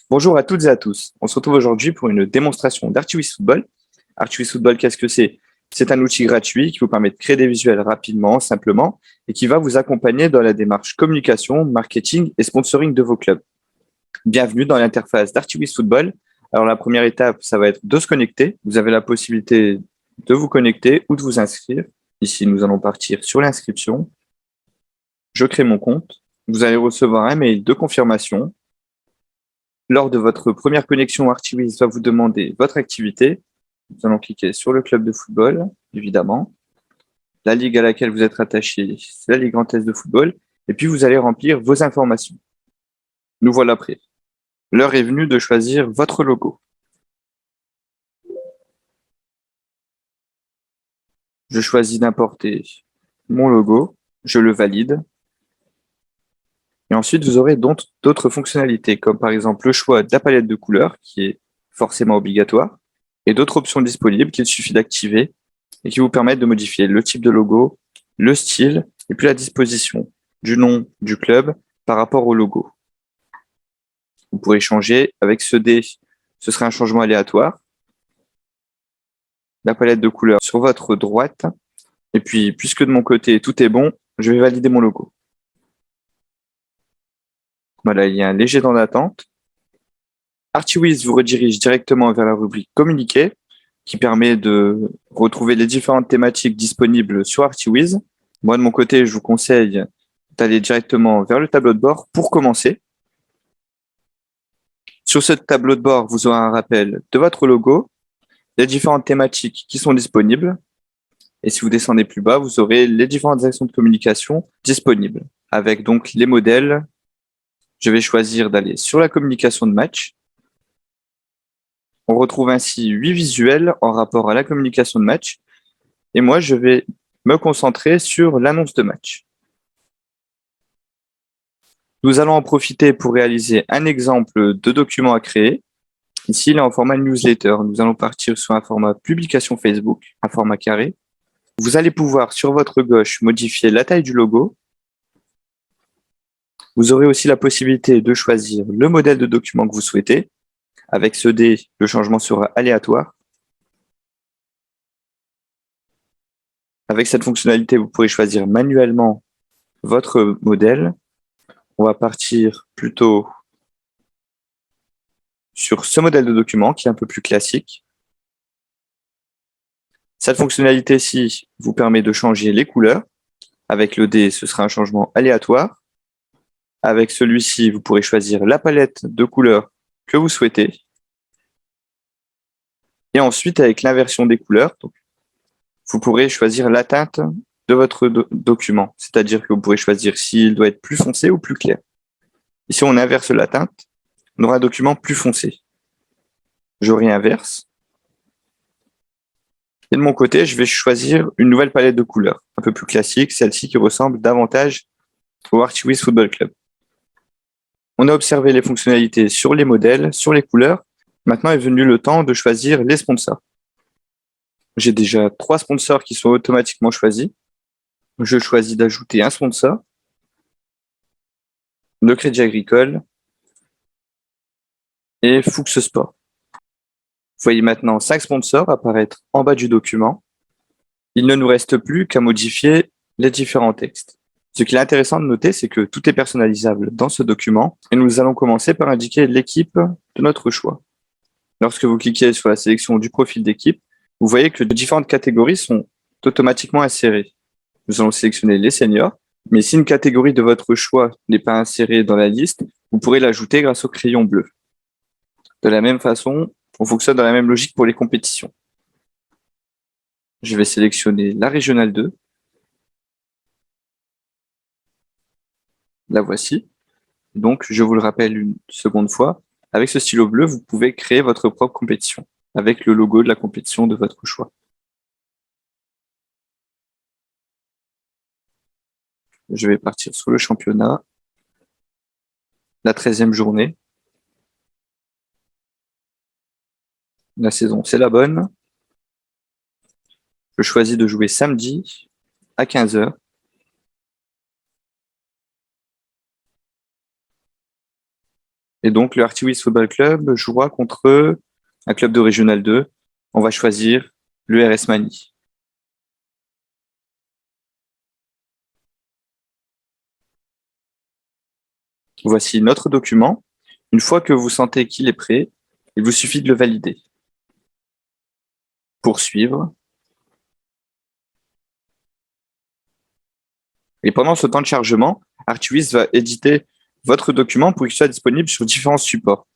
Bonjour à toutes et à tous. On se retrouve aujourd'hui pour une démonstration d'Artiwiz Football. Artiwiz Football, qu'est-ce que c'est? C'est un outil gratuit qui vous permet de créer des visuels rapidement, simplement, et qui va vous accompagner dans la démarche communication, marketing et sponsoring de vos clubs. Bienvenue dans l'interface d'Artiwiz Football. Alors la première étape, ça va être de se connecter. Vous avez la possibilité de vous connecter ou de vous inscrire. Ici, nous allons partir sur l'inscription. Je crée mon compte. Vous allez recevoir un mail de confirmation. Lors de votre première connexion, Artiwiz va vous demander votre activité. Nous allons cliquer sur le club de football, évidemment. La ligue à laquelle vous êtes rattaché, c'est la Ligue Grand Est de football. Et puis, vous allez remplir vos informations. Nous voilà prêts. L'heure est venue de choisir votre logo. Je choisis d'importer mon logo. Je le valide. Et ensuite, vous aurez d'autres fonctionnalités, comme par exemple le choix de la palette de couleurs, qui est forcément obligatoire, et d'autres options disponibles qu'il suffit d'activer et qui vous permettent de modifier le type de logo, le style, et puis la disposition du nom du club par rapport au logo. Vous pourrez changer avec ce dé, ce sera un changement aléatoire. La palette de couleurs sur votre droite. Et puis, puisque de mon côté, tout est bon, je vais valider mon logo. Voilà, il y a un léger temps d'attente. Artiwiz vous redirige directement vers la rubrique Communiquer, qui permet de retrouver les différentes thématiques disponibles sur Artiwiz. Moi, de mon côté, je vous conseille d'aller directement vers le tableau de bord pour commencer. Sur ce tableau de bord, vous aurez un rappel de votre logo, les différentes thématiques qui sont disponibles. Et si vous descendez plus bas, vous aurez les différentes actions de communication disponibles. Avec donc les modèles, je vais choisir d'aller sur la communication de match. On retrouve ainsi 8 visuels en rapport à la communication de match. Et moi, je vais me concentrer sur l'annonce de match. Nous allons en profiter pour réaliser un exemple de document à créer. Ici, il est en format newsletter. Nous allons partir sur un format publication Facebook, un format carré. Vous allez pouvoir, sur votre gauche, modifier la taille du logo. Vous aurez aussi la possibilité de choisir le modèle de document que vous souhaitez. Avec ce dé, le changement sera aléatoire. Avec cette fonctionnalité, vous pourrez choisir manuellement votre modèle. On va partir plutôt sur ce modèle de document qui est un peu plus classique. Cette fonctionnalité-ci vous permet de changer les couleurs. Avec le dé, ce sera un changement aléatoire. Avec celui-ci, vous pourrez choisir la palette de couleurs que vous souhaitez. Et ensuite, avec l'inversion des couleurs, donc, vous pourrez choisir la teinte de votre document. C'est-à-dire que vous pourrez choisir s'il doit être plus foncé ou plus clair. Et si on inverse la teinte, on aura un document plus foncé. Je réinverse. Et de mon côté, je vais choisir une nouvelle palette de couleurs, un peu plus classique, celle-ci qui ressemble davantage au Artiwiz Football Club. On a observé les fonctionnalités sur les modèles, sur les couleurs. Maintenant est venu le temps de choisir les sponsors. J'ai déjà 3 sponsors qui sont automatiquement choisis. Je choisis d'ajouter un sponsor, le Crédit Agricole et Fuchs Sport. Vous voyez maintenant 5 sponsors apparaître en bas du document. Il ne nous reste plus qu'à modifier les différents textes. Ce qui est intéressant de noter, c'est que tout est personnalisable dans ce document et nous allons commencer par indiquer l'équipe de notre choix. Lorsque vous cliquez sur la sélection du profil d'équipe, vous voyez que les différentes catégories sont automatiquement insérées. Nous allons sélectionner les seniors, mais si une catégorie de votre choix n'est pas insérée dans la liste, vous pourrez l'ajouter grâce au crayon bleu. De la même façon, on fonctionne dans la même logique pour les compétitions. Je vais sélectionner la Régionale 2. La voici. Donc, je vous le rappelle une seconde fois, avec ce stylo bleu, vous pouvez créer votre propre compétition avec le logo de la compétition de votre choix. Je vais partir sur le championnat, la 13e journée. La saison, c'est la bonne. Je choisis de jouer samedi à 15 h. Et donc, le Artiwis Football Club jouera contre un club de Régional 2. On va choisir le RS Mani. Voici notre document. Une fois que vous sentez qu'il est prêt, il vous suffit de le valider. Poursuivre. Et pendant ce temps de chargement, Artiwis va éditer votre document pour qu'il soit disponible sur différents supports.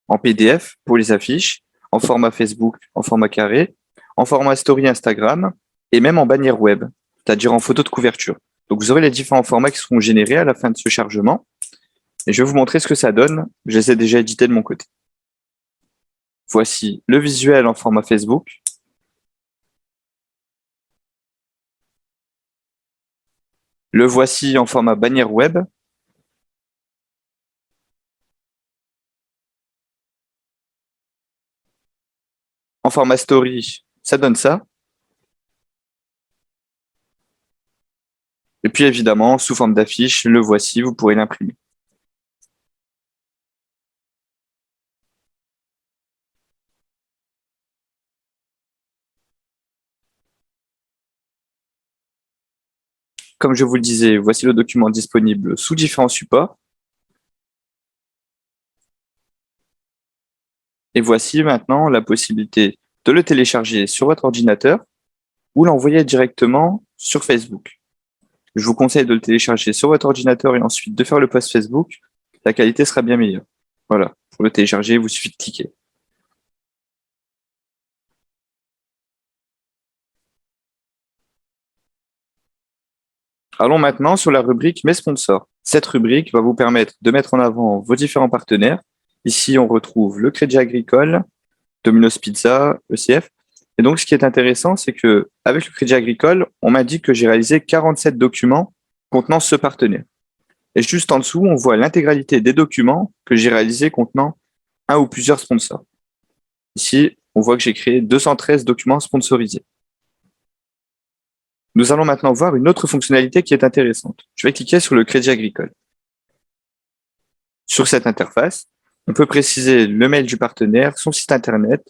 En PDF pour les affiches, en format Facebook, en format carré, en format story Instagram et même en bannière web, c'est-à-dire en photo de couverture. Donc vous aurez les différents formats qui seront générés à la fin de ce chargement. Et je vais vous montrer ce que ça donne. Je les ai déjà édités de mon côté. Voici le visuel en format Facebook. Le voici en format bannière web. En format story, ça donne ça. Et puis évidemment, sous forme d'affiche, le voici, vous pourrez l'imprimer. Comme je vous le disais, voici le document disponible sous différents supports. Et voici maintenant la possibilité de le télécharger sur votre ordinateur ou l'envoyer directement sur Facebook. Je vous conseille de le télécharger sur votre ordinateur et ensuite de faire le post Facebook. La qualité sera bien meilleure. Voilà, pour le télécharger, il vous suffit de cliquer. Allons maintenant sur la rubrique Mes sponsors. Cette rubrique va vous permettre de mettre en avant vos différents partenaires. Ici, on retrouve le Crédit Agricole, Domino's Pizza, ECF. Et donc, ce qui est intéressant, c'est que avec le Crédit Agricole, on m'a dit que j'ai réalisé 47 documents contenant ce partenaire. Et juste en dessous, on voit l'intégralité des documents que j'ai réalisés contenant un ou plusieurs sponsors. Ici, on voit que j'ai créé 213 documents sponsorisés. Nous allons maintenant voir une autre fonctionnalité qui est intéressante. Je vais cliquer sur le Crédit Agricole. Sur cette interface, on peut préciser le mail du partenaire, son site internet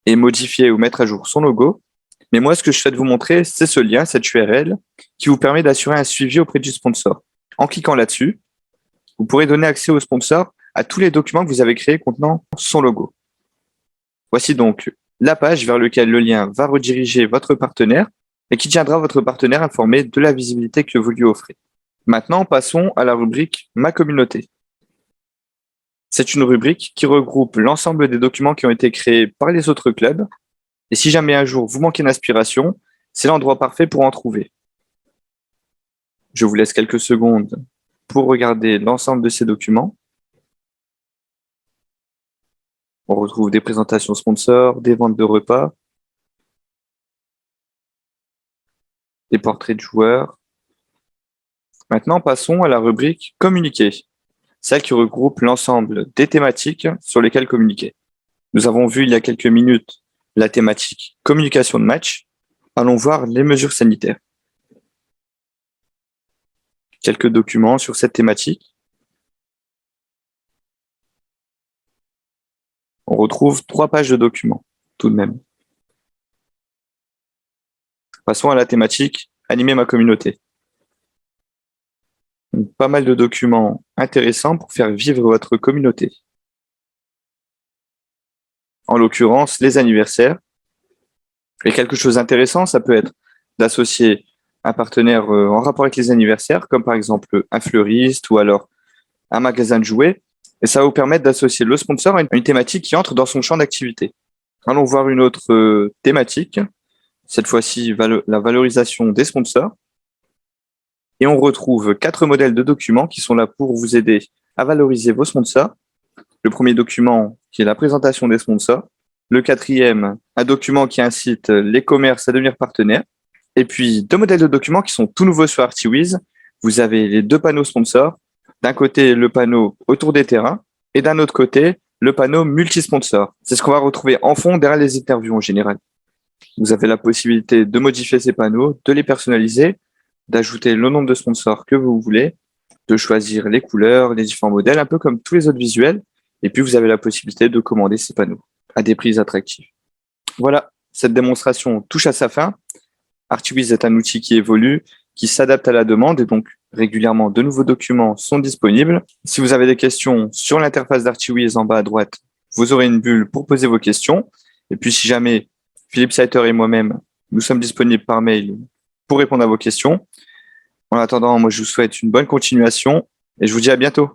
et modifier ou mettre à jour son logo. Mais moi, ce que je souhaite vous montrer, c'est ce lien, cette URL, qui vous permet d'assurer un suivi auprès du sponsor. En cliquant là-dessus, vous pourrez donner accès au sponsor à tous les documents que vous avez créés contenant son logo. Voici donc la page vers laquelle le lien va rediriger votre partenaire et qui tiendra votre partenaire informé de la visibilité que vous lui offrez. Maintenant, passons à la rubrique Ma communauté. C'est une rubrique qui regroupe l'ensemble des documents qui ont été créés par les autres clubs. Et si jamais un jour vous manquez d'inspiration, c'est l'endroit parfait pour en trouver. Je vous laisse quelques secondes pour regarder l'ensemble de ces documents. On retrouve des présentations sponsors, des ventes de repas, des portraits de joueurs. Maintenant, passons à la rubrique Communiquer, celle qui regroupe l'ensemble des thématiques sur lesquelles communiquer. Nous avons vu il y a quelques minutes la thématique communication de match. Allons voir les mesures sanitaires. Quelques documents sur cette thématique. On retrouve 3 pages de documents, tout de même. Passons à la thématique Animer ma communauté. Donc, pas mal de documents intéressants pour faire vivre votre communauté. En l'occurrence, les anniversaires. Et quelque chose d'intéressant, ça peut être d'associer un partenaire en rapport avec les anniversaires, comme par exemple un fleuriste ou alors un magasin de jouets. Et ça va vous permettre d'associer le sponsor à une thématique qui entre dans son champ d'activité. Allons voir une autre thématique, cette fois-ci la valorisation des sponsors. Et on retrouve 4 modèles de documents qui sont là pour vous aider à valoriser vos sponsors. Le premier document qui est la présentation des sponsors. Le quatrième, un document qui incite les commerces à devenir partenaires. Et puis 2 modèles de documents qui sont tout nouveaux sur Artiwiz. Vous avez les 2 panneaux sponsors. D'un côté, le panneau autour des terrains et d'un autre côté, le panneau multisponsor. C'est ce qu'on va retrouver en fond derrière les interviews en général. Vous avez la possibilité de modifier ces panneaux, de les personnaliser, d'ajouter le nombre de sponsors que vous voulez de choisir les couleurs, les différents modèles, un peu comme tous les autres visuels. Et puis, vous avez la possibilité de commander ces panneaux à des prix attractifs. Voilà, cette démonstration touche à sa fin. Archviz est un outil qui évolue, qui s'adapte à la demande et donc régulièrement de nouveaux documents sont disponibles. Si vous avez des questions sur l'interface d'Archviz en bas à droite, vous aurez une bulle pour poser vos questions. Et puis si jamais Philippe Saiter et moi-même, nous sommes disponibles par mail pour répondre à vos questions. En attendant, moi je vous souhaite une bonne continuation et je vous dis à bientôt.